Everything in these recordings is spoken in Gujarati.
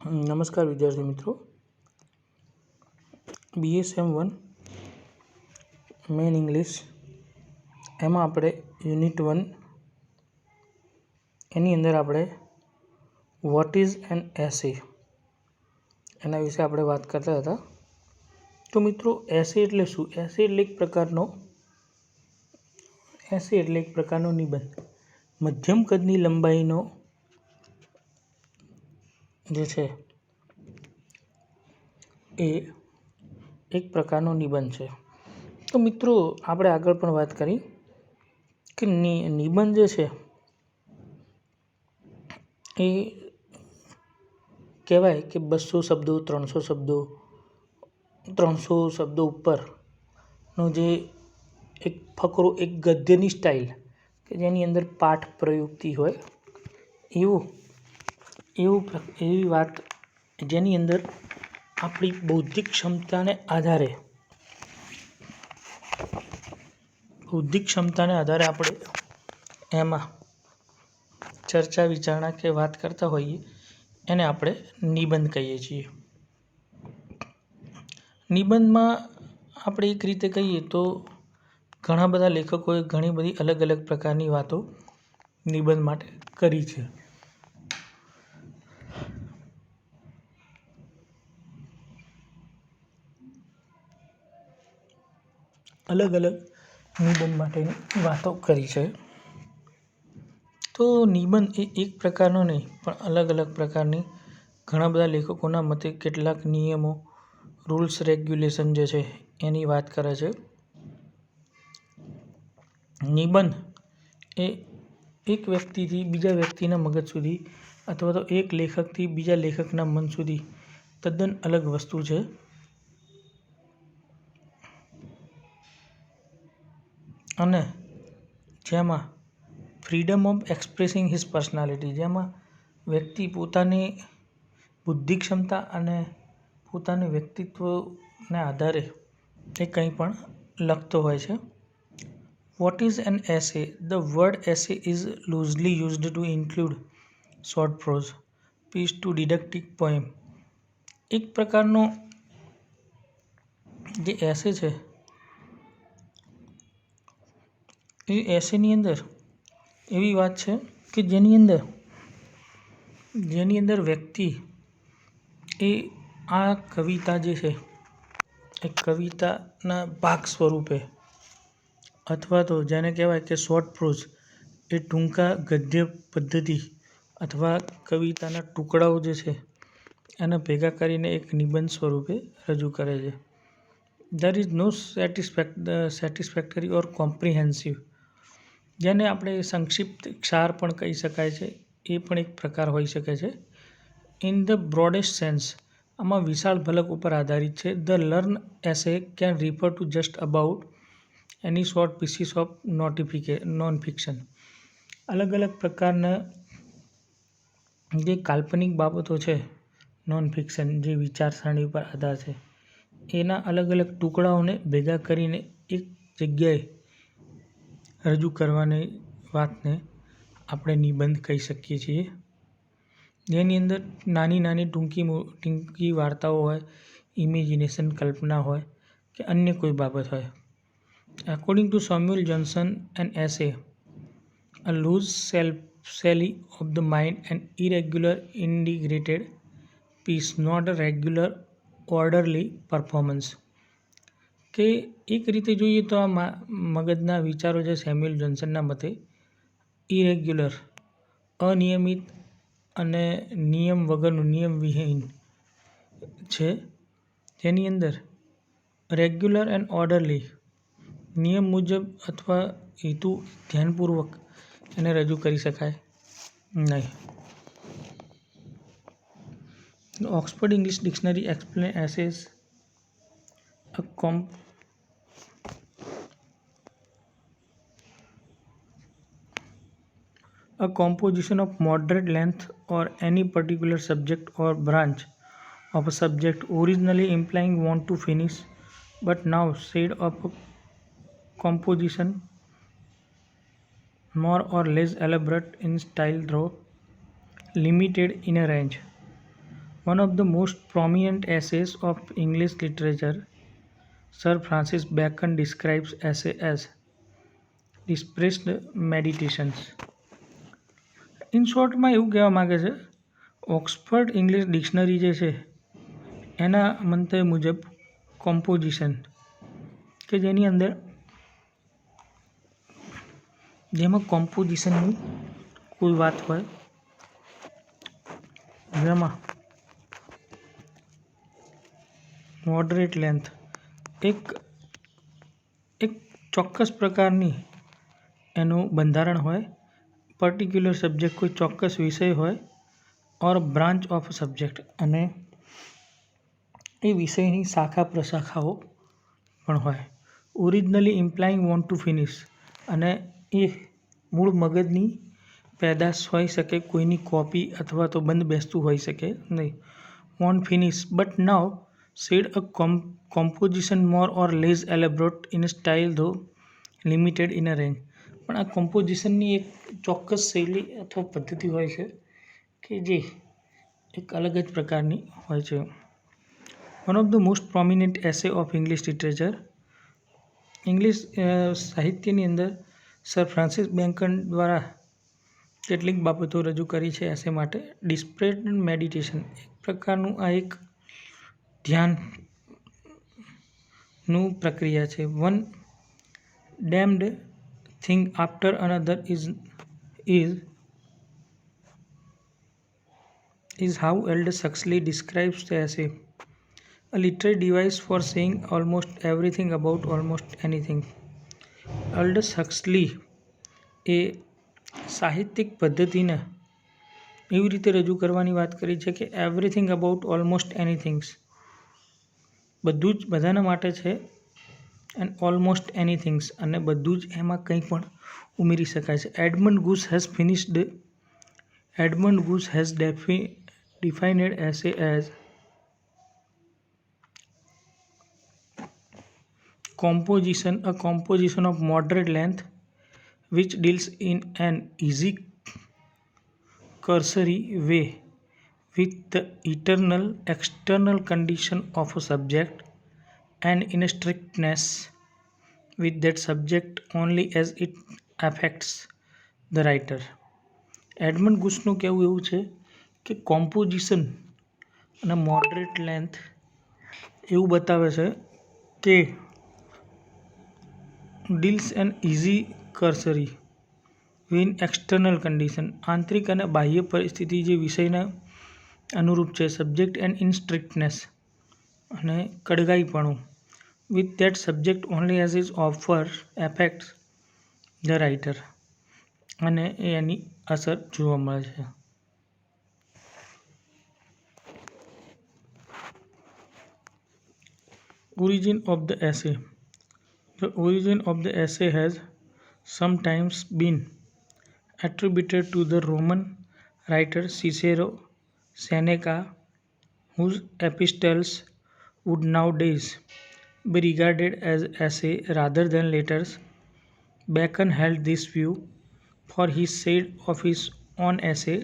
નમસ્કાર વિદ્યાર્થી મિત્રો, BSM1 મેન ઇંગ્લિશ એમાં આપણે યુનિટ 1 એની અંદર આપણે વોટ ઇઝ એન એસે એના વિશે આપણે વાત કરતા હતા. તો મિત્રો એસે એટલે શું? એસે એટલે એક પ્રકારનો નિબંધ. મધ્યમ કદની લંબાઈનો જે છે એ એક પ્રકારનો નિબંધ છે. તો મિત્રો આપણે આગળ પણ વાત કરી કે નિબંધ જે છે એ કહેવાય કે 200 શબ્દો 300 શબ્દો ઉપરનો જે એક ફકરો, એક ગદ્યની સ્ટાઇલ કે જેની અંદર પાઠ પ્રયુક્તિ હોય એવી વાત, જેની અંદર આપણી બૌદ્ધિક ક્ષમતાને આધારે આપણે એમાં ચર્ચા વિચારણા કે વાત કરતા હોઈએ એને આપણે નિબંધ કહીએ છીએ. નિબંધમાં આપણે એક રીતે કહીએ તો ઘણા બધા લેખકોએ ઘણી બધી અલગ અલગ પ્રકારની વાતો નિબંધ માટે કરી છે. તો નિબંધ એ એક પ્રકારનો નહીં પણ અલગ અલગ પ્રકારની ઘણા બધા લેખકોના મતે કેટલાક નિયમો, રૂલ્સ રેગ્યુલેશન જે છે એની વાત કરે છે. નિબંધ એ એક વ્યક્તિથી બીજા વ્યક્તિના મગજ સુધી અથવા તો એક લેખકથી બીજા લેખકના મન સુધી તદ્દન અલગ વસ્તુ છે. અને જેમાં freedom of expressing his personality, જેમાં વ્યક્તિ પોતાની બુદ્ધિ ક્ષમતા અને પોતાના વ્યક્તિત્વને આધારે એ કંઈ પણ લખતો હોય છે. What is an essay? The word essay is loosely used to include short prose piece to didactic poem. એક પ્રકારનો જે એસે છે એ એસેની અંદર એવી વાત છે કે જેની અંદર વ્યક્તિ એ આ કવિતા જે છે એ કવિતાના ભાગ સ્વરૂપે અથવા તો જેને કહેવાય કે શોર્ટ પ્રોઝ એ ટૂંકા ગદ્ય પદ્ધતિ અથવા કવિતાના ટુકડાઓ જે છે એને ભેગા કરીને એક નિબંધ સ્વરૂપે રજૂ કરે છે. There is no satisfactory or comprehensive, જેને આપણે સંક્ષિપ્ત ક્ષાર પણ કહી શકાય છે, એ પણ એક પ્રકાર હોઈ શકે છે. ઇન ધ બ્રોડેસ્ટ સેન્સ, આમાં વિશાળ ફલક ઉપર આધારિત છે. The learn essay can refer to just about any short pieces of non fiction. અલગ અલગ પ્રકારના જે કાલ્પનિક બાબતો છે, નોન ફિક્શન જે વિચારસરણી પર આધાર છે, એના અલગ અલગ ટુકડાઓને ભેગા કરીને એક જગ્યાએ રજૂ કરવાની વાતને આપણે નિબંધ કહી શકીએ છીએ. જેની અંદર નાની ટૂંકી વાર્તાઓ હોય, ઇમેજિનેશન કલ્પના હોય કે અન્ય કોઈ બાબત હોય. According to Samuel Johnson, an essay a loose sally of the mind and irregular integrated piece, not a regular orderly performance. કે એક રીતે જોઈએ તો આ મગજના વિચારો છે સેમ્યુઅલ જોન્સનના મતે ઇરેગ્યુલર, અનિયમિત અને નિયમ વગરનું, નિયમવિહીન છે. જેની અંદર રેગ્યુલર એન્ડ ઓર્ડરલી, નિયમ મુજબ અથવા હેતુ ધ્યાનપૂર્વક એને રજૂ કરી શકાય નહીં. Oxford English dictionary explain ashes a composition of moderate length or any particular subject or branch of a subject, originally implying want to finish, but now said of a composition more or less elaborate in style though limited in a range. One of the most prominent essays of English literature, Sir Francis Bacon describes essay as dispersed meditations. In શોર્ટમાં એવું કહેવા માગે છે, ઓક્સફર્ડ ઇંગ્લિશ ડિક્શનરી જે છે એના મંતવ્ય મુજબ કોમ્પોઝિશન કે જેમાં કોમ્પોઝિશનની કોઈ વાત હોય, જેમાં મોડરેટ લેન્થ એક ચોક્કસ પ્રકારની એનું બંધારણ હોય, પર્ટિક્યુલર સબ્જેક્ટ કોઈ ચોક્કસ વિષય હોય, ઓર બ્રાન્ચ ઓફ સબ્જેક્ટ અને એ વિષયની શાખા પ્રશાખાઓ પણ હોય. ઓરિજિનલી ઇમ્પ્લાઇંગ વોન્ટ ટુ ફિનિશ, અને એ મૂળ મગજની પેદાશ હોઈ શકે, કોઈની કોપી અથવા તો બંધ બેસતું હોઈ શકે નહીં. Want finish but now said a composition more or less elaborate in style though limited in a range. પણ આ કોમ્પોઝિશનની એક ચોક્કસ શૈલી અથવા પદ્ધતિ હોય છે કે જે એક અલગ જ પ્રકારની હોય છે. One of the most prominent essay of English literature, English સાહિત્યની અંદર સર ફ્રાન્સિસ બેકન દ્વારા કેટલીક બાબતો રજૂ કરી છે એસે માટે. ડિસ્પ્રેડ મેડિટેશન એક પ્રકારનું આ એક ધ્યાનનું પ્રક્રિયા છે. One damned thing after another is how Aldous Huxley describes the essay, a literary device for saying almost everything about almost anything. Aldous Huxley એ સાહિત્યિક પદ્ધતિને એવી રીતે રજૂ કરવાની વાત કરી છે કે એવરીથિંગ અબાઉટ ઓલમોસ્ટ એનીથિંગ્સ, બધું જ બધાના માટે છે, એન્ડ ઓલમોસ્ટ એનીથિંગ્સ અને બધું જ એમાં કંઈ પણ ઉમેરી શકાય છે. Edmund Gosse has defined essay as a composition of moderate length which deals in an easy cursory way with the external condition of a subject and in strictness with that subject only as it affects the writer. Edmund ગુસનું કહેવું એવું છે કે કોમ્પોઝિશન અને મોડરેટ લેન્થ એવું બતાવે છે કે deals and easy cursory win external condition, આંતરિક અને બાહ્ય પરિસ્થિતિ જે વિષયના અનુરૂપ છે, સબ્જેક્ટ એન્ડ ઇન સ્ટ્રિક્ટનેસ અને કડગાઈપણું, with that subject only as is offer affects the writer, અને એની અસર જોવા મળે છે. Origin of the essay. The origin of the essay has sometimes been attributed to the Roman writer Cicero Seneca, whose epistles would nowadays be regarded as essay rather than letters. Bacon held this view, for he said of his own essay,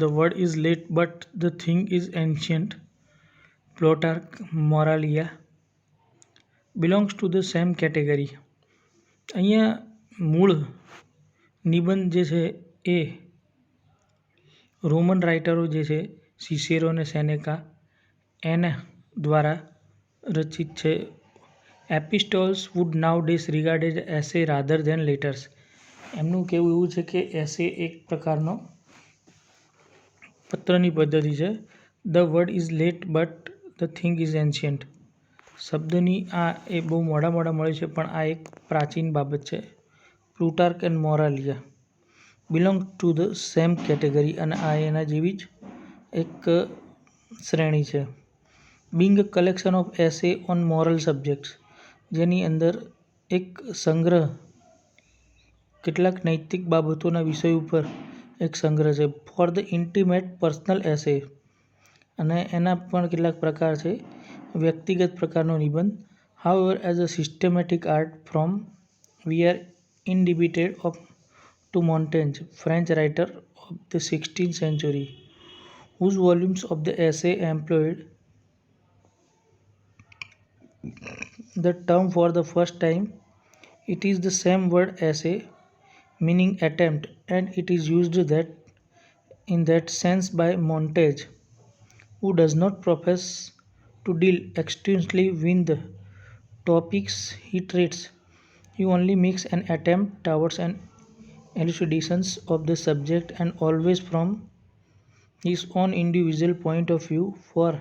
the word is late but the thing is ancient. Plutarch Moralia belongs to the same category. અહીંયા મૂળ નિબંધ જે છે એ રોમન રાઇટરો જે છે સિસેરો અને સેનેકા એના દ્વારા રચિત છે. એપિસ્ટોલ્સ વુડ નાઉ ડેઝ રિગાર્ડેડ એસે રાધર ધેન લેટર્સ. એમનું કહેવું એવું છે કે એસે એક પ્રકારનો પત્રની પદ્ધતિ છે. The word is late but the thing is ancient. શબ્દની આ એ બહુ મોડા મળે છે પણ આ એક પ્રાચીન બાબત છે. Plutarch and Moralia belong to the same category, અને આ એના જેવી જ એક શ્રેણી છે. Being a collection of essay on moral subjects, જેની અંદર એક સંગ્રહ કેટલાક નૈતિક બાબતોના વિષય ઉપર એક સંગ્રહ છે. ફોર ધ ઇન્ટિમેટ પર્સનલ એસે, અને એના પણ કેટલાક પ્રકાર છે. વ્યક્તિગત પ્રકારનો નિબંધ. However as a systematic art from we are indebted to Montaigne, French writer of the 16th century, whose volumes of the essay employed the term for the first time. It is the same word essay, meaning attempt, and it is used that in that sense by Montaigne, who does not profess to deal extensively with the topics he treats. He only makes an attempt towards an elucidation of the subject and always from his own individual point of view, for,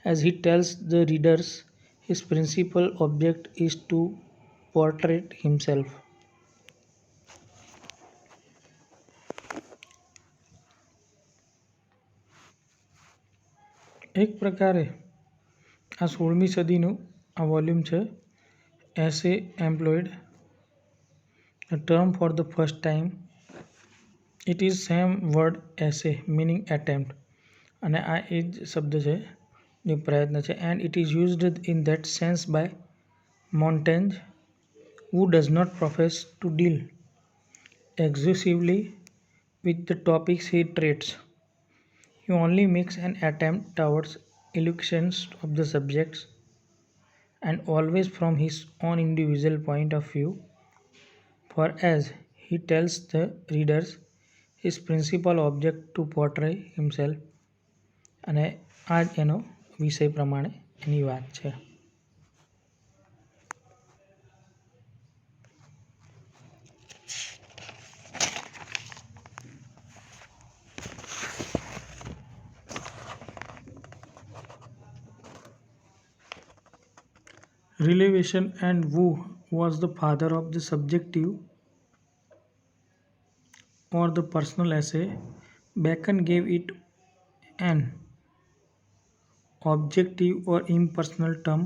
as he tells the readers, his principal object is to portray himself. એક પ્રકારે આ 16મી સદીનું આ વોલ્યુમ છે એસે employed a term for the first time. It is same word essay meaning attempt અને આ એ જ શબ્દ છે જે પ્રયત્ન છે and it is used in that sense by Montaigne, who does not profess to deal exhaustively with the topics he treats. He only makes an attempt towards elucidations of the subjects and always from his own individual point of view, for, as he tells the readers, his principal object to portray himself. અને આ જ એનો વિષય પ્રમાણે એની વાત છે. Relation and Wu was the father of the subjective or the personal essay. Bacon gave it an objective or impersonal term.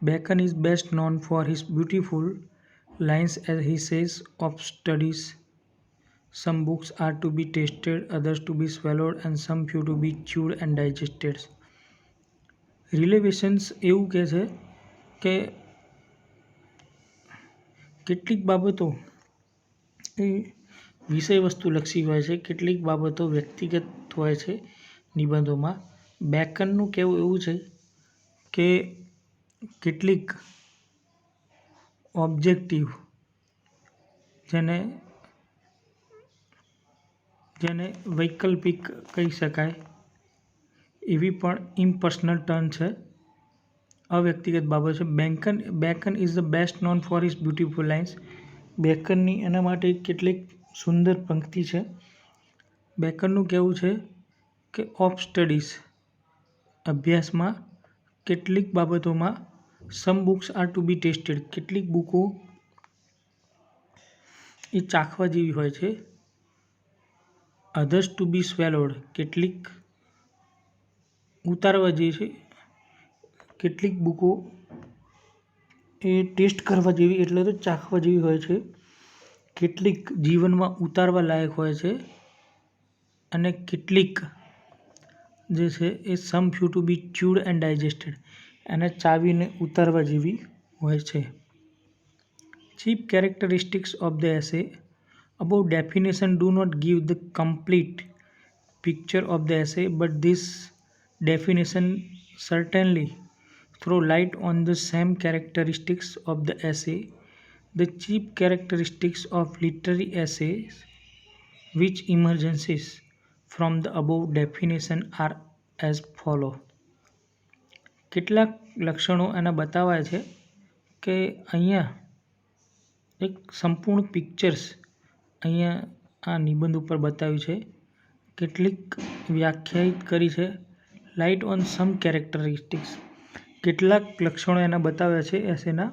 Bacon is best known for his beautiful lines, as he says of studies. Some books are to be tasted, others to be swallowed, and some few to be chewed and digested. રિલેવેશન્સ એવું કહે છે કે કેટલીક બાબતો એ વિષય વસ્તુ લક્ષી હોય છે, કેટલીક બાબતો વ્યક્તિગત હોય છે નિબંધોમાં. બેકનનું કહેવું એવું છે કે કેટલીક ઓબ્જેક્ટિવ જેને જેને વૈકલ્પિક કહી શકાય એવી પણ ઇમ્પર્સનલ ટર્ન છે, અવ્યક્તિગત બાબત છે. Bacon is the best known for his beautiful lines. બેકનની એના માટે કેટલીક સુંદર પંક્તિ છે. બેકનનું કહેવું છે કે ઓફ સ્ટડીઝ અભ્યાસમાં કેટલીક બાબતોમાં some books are to be tasted કેટલીક બુકો એ ચાખવા જેવી હોય છે. અધર્સ ટુ બી સ્વેલોડ કેટલીક ઉતારવા જેવી છે. કેટલીક બુકો એ ટેસ્ટ કરવા જેવી એટલે તો ચાખવા જેવી હોય છે. કેટલીક જીવનમાં ઉતારવા લાયક હોય છે અને કેટલીક જે છે એ સમ ફ્યુ ટુ બી ચ્યુડ એન્ડ ડાયજેસ્ટેડ એને ચાવીને ઉતારવા જેવી હોય છે. Chief characteristics of the essay. Above definition do not give the complete picture of the essay, but this definition certainly throw light on the same characteristics of the essay. The chief characteristics of literary essays which emerges from the above definition are as follow. કેટલાક લક્ષણો એના બતાવાય છે કે અહીંયા એક સંપૂર્ણ પિક્ચર્સ અહીંયા આ નિબંધ ઉપર બતાવ્યું છે, કેટલીક વ્યાખ્યાયિત કરી છે. લાઇટ ઓન સમ કેરેક્ટરિસ્ટિક્સ કેટલાક લક્ષણો એના બતાવ્યા છે એસેના.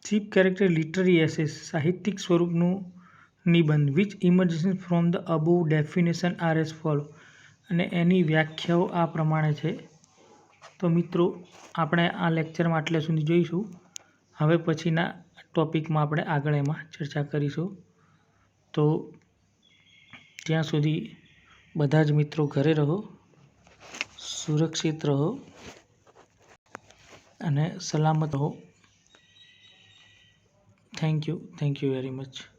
ચીફ કેરેક્ટર લિટરરી એસેસ સાહિત્યિક સ્વરૂપનું નિબંધ which emergence from the above definition are as follow અને એની વ્યાખ્યાઓ આ પ્રમાણે છે. તો મિત્રો આપણે આ લેક્ચરમાં આટલે સુધી જોઈશું. હવે પછીના ટોપિકમાં આપણે આગળ એમાં ચર્ચા કરીશું. તો ત્યાં સુધી બધા જ મિત્રો ઘરે રહો, સુરક્ષિત રહો અને સલામત રહો. Thank you very much.